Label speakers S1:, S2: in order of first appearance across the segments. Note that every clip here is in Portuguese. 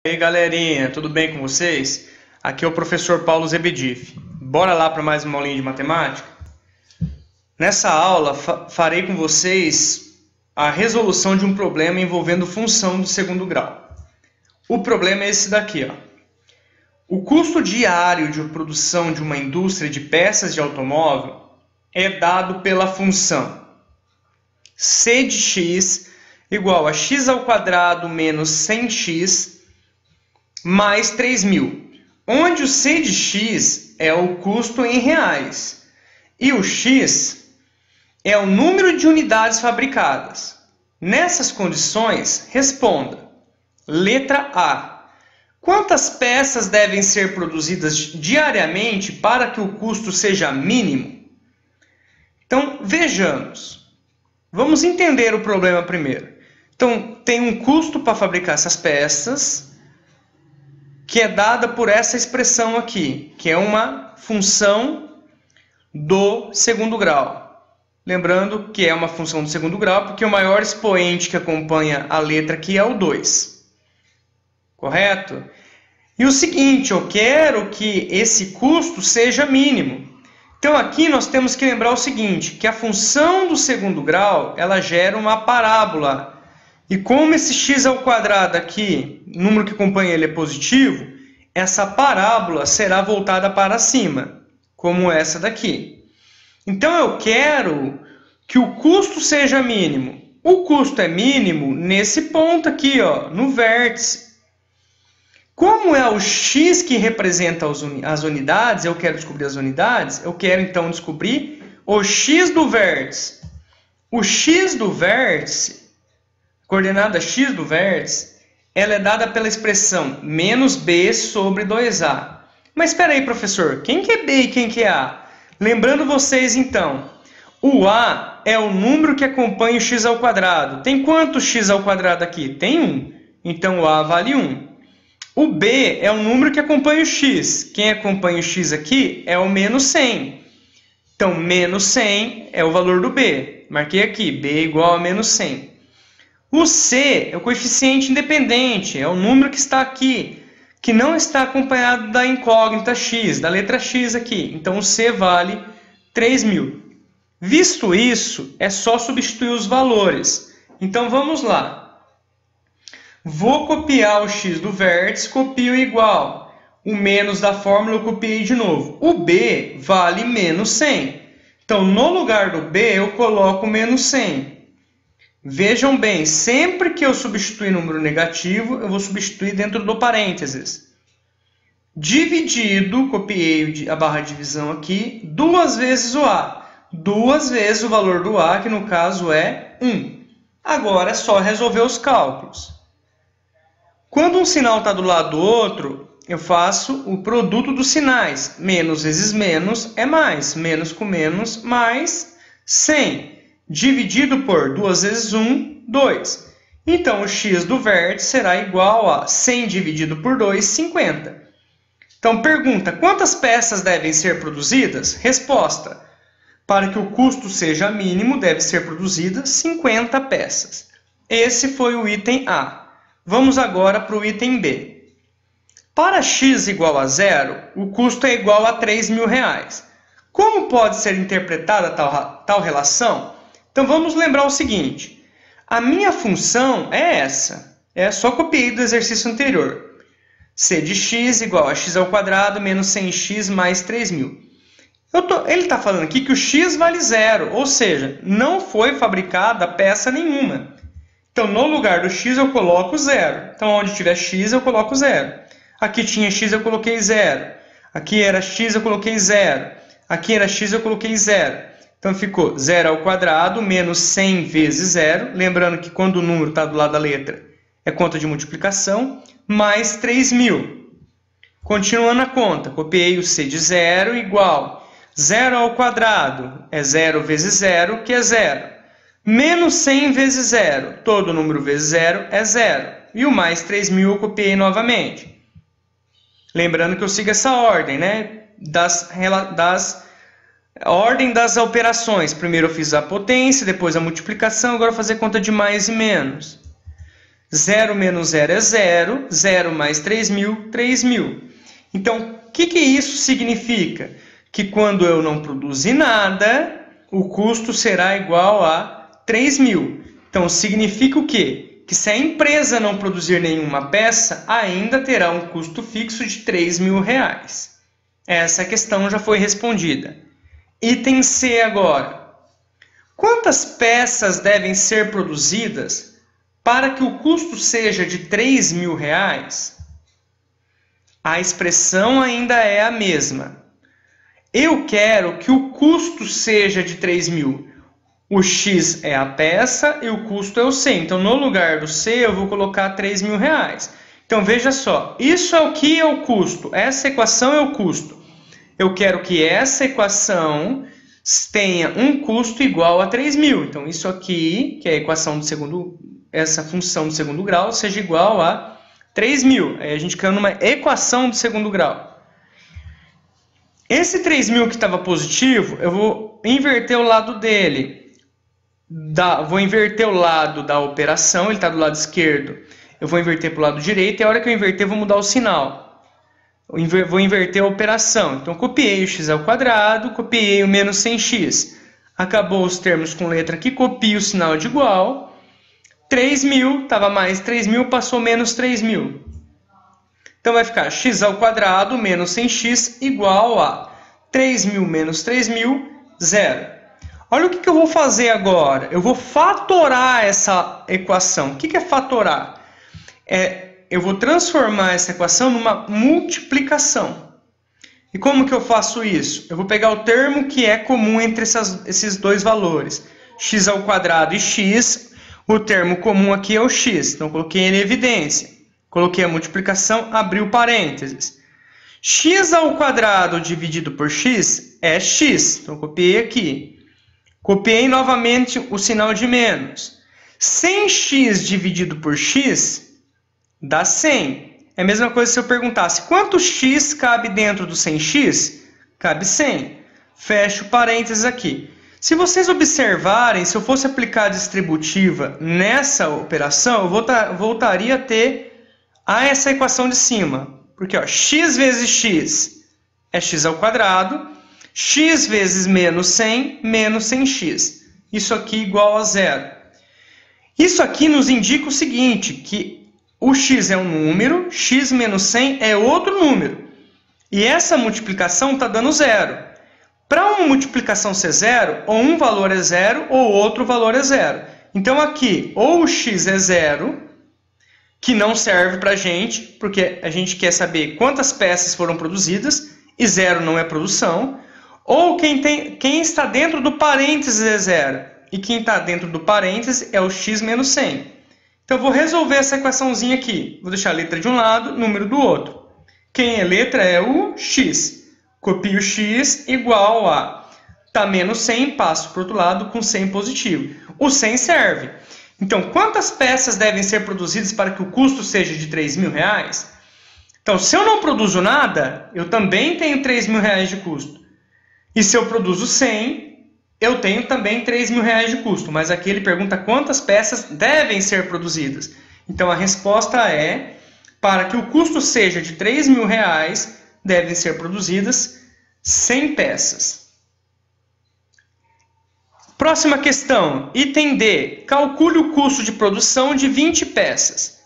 S1: E aí galerinha, tudo bem com vocês? Aqui é o professor Paulo Zebedif. Bora lá para mais uma aulinha de matemática? Nessa aula farei com vocês a resolução de um problema envolvendo função do segundo grau. O problema é esse daqui, ó. O custo diário de produção de uma indústria de peças de automóvel é dado pela função c de x igual a x ao quadrado menos 100x mais 3.000, onde o c de x é o custo em reais e o x é o número de unidades fabricadas. Nessas condições, responda. Letra A. Quantas peças devem ser produzidas diariamente para que o custo seja mínimo? Então, vejamos. Vamos entender o problema primeiro. Então, tem um custo para fabricar essas peças, que é dada por essa expressão aqui, que é uma função do segundo grau. Lembrando que é uma função do segundo grau, porque o maior expoente que acompanha a letra aqui é o 2. Correto? E o seguinte, eu quero que esse custo seja mínimo. Então aqui nós temos que lembrar o seguinte, que a função do segundo grau, ela gera uma parábola. E como esse x ao quadrado aqui, o número que acompanha ele é positivo, essa parábola será voltada para cima, como essa daqui. Então eu quero que o custo seja mínimo. O custo é mínimo nesse ponto aqui, ó, no vértice. Como é o x que representa as unidades, eu quero descobrir as unidades, eu quero então descobrir o x do vértice. O x do vértice, coordenada x do vértice, ela é dada pela expressão menos b sobre 2a. Mas espera aí, professor, quem que é b e quem que é a? Lembrando vocês então, o a é o número que acompanha o x ao quadrado. Tem quanto x ao quadrado aqui? Tem 1. Então o a vale 1. O b é o número que acompanha o x. Quem acompanha o x aqui é o menos 100. Então, menos 100 é o valor do b. Marquei aqui, b é igual a menos 100. O c é o coeficiente independente, é o número que está aqui, que não está acompanhado da incógnita x, da letra x aqui. Então, o c vale 3.000. Visto isso, é só substituir os valores. Então, vamos lá. Vou copiar o x do vértice, copio igual. O menos da fórmula eu copiei de novo. O b vale menos 100. Então, no lugar do b, eu coloco menos 100. Vejam bem, sempre que eu substituir número negativo, eu vou substituir dentro do parênteses. Dividido, copiei a barra de divisão aqui, 2 vezes o a. 2 vezes o valor do a, que no caso é 1. Agora é só resolver os cálculos. Quando um sinal está do lado do outro, eu faço o produto dos sinais. Menos vezes menos é mais. Menos com menos, mais 100. Dividido por 2 vezes 1, 2. Então, o x do vértice será igual a 100 dividido por 2, 50. Então, pergunta, quantas peças devem ser produzidas? Resposta, para que o custo seja mínimo, deve ser produzidas 50 peças. Esse foi o item A. Vamos agora para o item B. Para x igual a 0, o custo é igual a R$3.000. Como pode ser interpretada tal relação? Então, vamos lembrar o seguinte. A minha função é essa. Só copiei do exercício anterior. c de x igual a x ao quadrado menos 100x mais 3.000. Ele está falando aqui que o x vale 0, ou seja, não foi fabricada peça nenhuma. Então, no lugar do x, eu coloco 0. Então, onde tiver x, eu coloco 0. Aqui tinha x, eu coloquei 0. Aqui era x, eu coloquei 0. Aqui era x, eu coloquei 0. Então, ficou 0 ao quadrado menos 100 vezes 0. Lembrando que quando o número está do lado da letra, é conta de multiplicação. Mais 3.000. Continuando a conta, copiei o c de 0 igual 0 ao quadrado é 0 vezes 0, que é 0. Menos 100 vezes 0, todo número vezes 0 é 0. E o mais 3.000 eu copiei novamente. Lembrando que eu sigo essa ordem, né? A ordem das operações. Primeiro eu fiz a potência, depois a multiplicação, agora eu vou fazer conta de mais e menos. 0 menos 0 é 0. 0 mais 3.000, 3.000. Então, o que isso significa? Que quando eu não produzir nada, o custo será igual a 3.000. Então, significa o quê? Que se a empresa não produzir nenhuma peça, ainda terá um custo fixo de R$3.000. Essa questão já foi respondida. Item C agora. Quantas peças devem ser produzidas para que o custo seja de R$3.000? A expressão ainda é a mesma. Eu quero que o custo seja de 3.000. O X é a peça e o custo é o C. Então, no lugar do C, eu vou colocar R$3.000. Então, veja só. Isso é o que é o custo. Essa equação é o custo. Eu quero que essa equação tenha um custo igual a 3.000. Então, isso aqui, que é a equação do segundo, essa função do segundo grau, seja igual a 3.000. Aí a gente caiu numa equação do segundo grau. Esse 3.000 que estava positivo, eu vou inverter o lado dele. Vou inverter o lado da operação, ele está do lado esquerdo. Eu vou inverter para o lado direito e a hora que eu inverter, eu vou mudar o sinal. Vou inverter a operação. Então, copiei o x ao quadrado, copiei o menos 100x. Acabou os termos com letra aqui, copio o sinal de igual. 3.000, estava mais 3.000, passou menos 3.000. Então, vai ficar x ao quadrado menos 100x igual a 3.000 menos 3.000, 0. Olha o que eu vou fazer agora. Eu vou fatorar essa equação. O que é fatorar? Eu vou transformar essa equação numa multiplicação. E como que eu faço isso? Eu vou pegar o termo que é comum entre esses dois valores. X ao quadrado e x. O termo comum aqui é o x. Então, eu coloquei em evidência. Coloquei a multiplicação, abri o parênteses. X ao quadrado dividido por x é x. Então, eu copiei aqui. Copiei novamente o sinal de menos. 100x dividido por x dá 100. É a mesma coisa se eu perguntasse quanto x cabe dentro do 100x? Cabe 100. Fecho parênteses aqui. Se vocês observarem, se eu fosse aplicar a distributiva nessa operação, eu voltaria a ter essa equação de cima. Porque x vezes x é x ao quadrado. X vezes menos 100, menos 100x. Isso aqui igual a 0. Isso aqui nos indica o seguinte, que o x é um número, x menos 100 é outro número. E essa multiplicação está dando 0. Para uma multiplicação ser 0, ou um valor é 0, ou outro valor é 0. Então aqui, ou o x é 0, que não serve para a gente, porque a gente quer saber quantas peças foram produzidas, e 0 não é produção. Ou quem está dentro do parênteses é 0. E quem está dentro do parênteses é o x menos 100. Então, eu vou resolver essa equaçãozinha aqui. Vou deixar a letra de um lado, número do outro. Quem é letra é o x. Copio o x igual a... Está menos 100, passo para o outro lado com 100 positivo. O 100 serve. Então, quantas peças devem ser produzidas para que o custo seja de R$3.000? Então, se eu não produzo nada, eu também tenho R$3.000 de custo. E se eu produzo 100, eu tenho também R$3.000 de custo. Mas aqui ele pergunta quantas peças devem ser produzidas. Então, a resposta é, para que o custo seja de R$3.000, devem ser produzidas 100 peças. Próxima questão, item D. Calcule o custo de produção de 20 peças.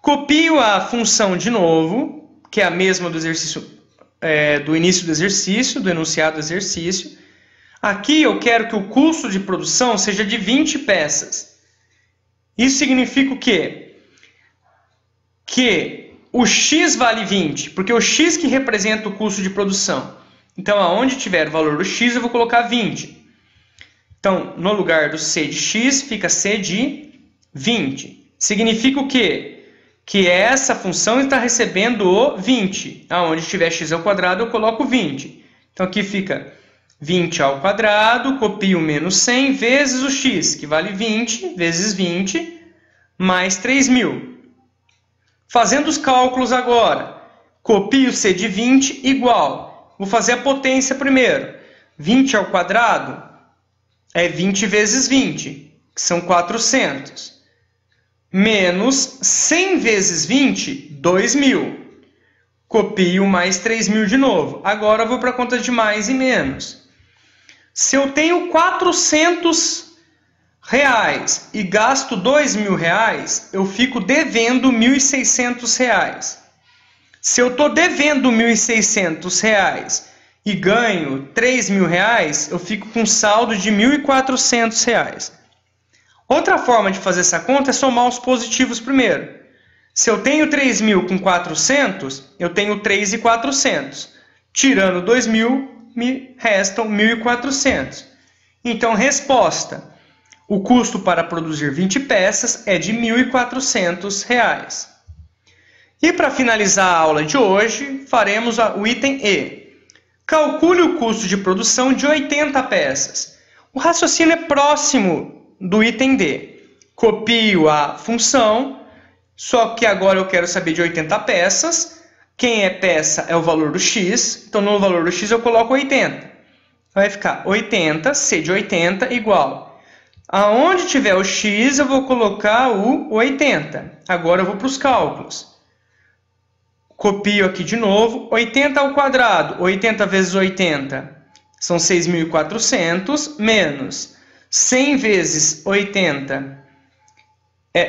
S1: Copio a função de novo, que é a mesma do exercício do início do exercício, do enunciado do exercício. Aqui eu quero que o custo de produção seja de 20 peças. Isso significa o quê? Que o x vale 20, porque é o x que representa o custo de produção. Então, aonde tiver o valor do x, eu vou colocar 20. Então, no lugar do c de x, fica c de 20. Significa o quê? Que essa função está recebendo o 20. Aonde tiver x ao quadrado, eu coloco 20. Então, aqui fica 20 ao quadrado, copio menos 100 vezes o x, que vale 20, vezes 20, mais 3.000. Fazendo os cálculos agora, copio c de 20 igual. Vou fazer a potência primeiro. 20 ao quadrado é 20 vezes 20, que são 400. menos 100 vezes 20, 2.000. Copio mais 3.000 de novo. Agora eu vou para a conta de mais e menos. Se eu tenho 400 reais e gasto 2.000 reais, eu fico devendo 1.600 reais. Se eu estou devendo 1.600 reais e ganho 3.000 reais, eu fico com saldo de 1.400 reais. Outra forma de fazer essa conta é somar os positivos primeiro. Se eu tenho 3.000 com 400, eu tenho 3.400. Tirando 2.000, me restam 1.400. Então, resposta. O custo para produzir 20 peças é de R$ 1.400. E para finalizar a aula de hoje, faremos o item E. Calcule o custo de produção de 80 peças. O raciocínio é próximo do item D. Copio a função, só que agora eu quero saber de 80 peças. Quem é peça é o valor do x, então no valor do x eu coloco 80. Vai ficar 80, C de 80, igual. Aonde tiver o x eu vou colocar o 80. Agora eu vou para os cálculos. Copio aqui de novo, 80 ao quadrado, 80 vezes 80 são 6.400, menos 100 vezes 80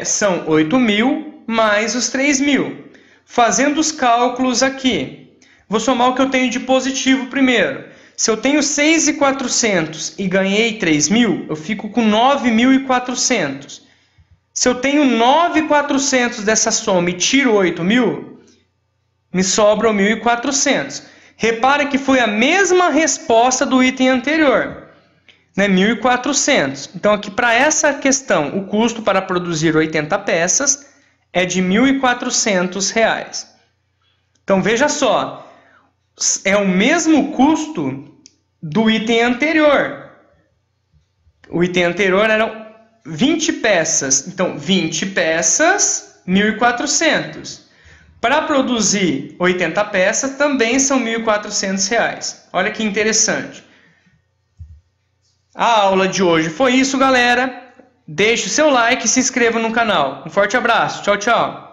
S1: são 8.000, mais os 3.000. Fazendo os cálculos aqui, vou somar o que eu tenho de positivo primeiro. Se eu tenho 6.400 e ganhei 3.000, eu fico com 9.400. Se eu tenho 9.400 dessa soma e tiro 8.000, me sobram 1.400. Repare que foi a mesma resposta do item anterior, né? 1.400. Então, aqui para essa questão, o custo para produzir 80 peças é de R$ 1.400. Então, veja só, é o mesmo custo do item anterior. O item anterior eram 20 peças. Então, 20 peças, 1.400. Para produzir 80 peças, também são R$ 1.400. Olha que interessante. A aula de hoje foi isso, galera. Deixe o seu like e se inscreva no canal. Um forte abraço. Tchau, tchau.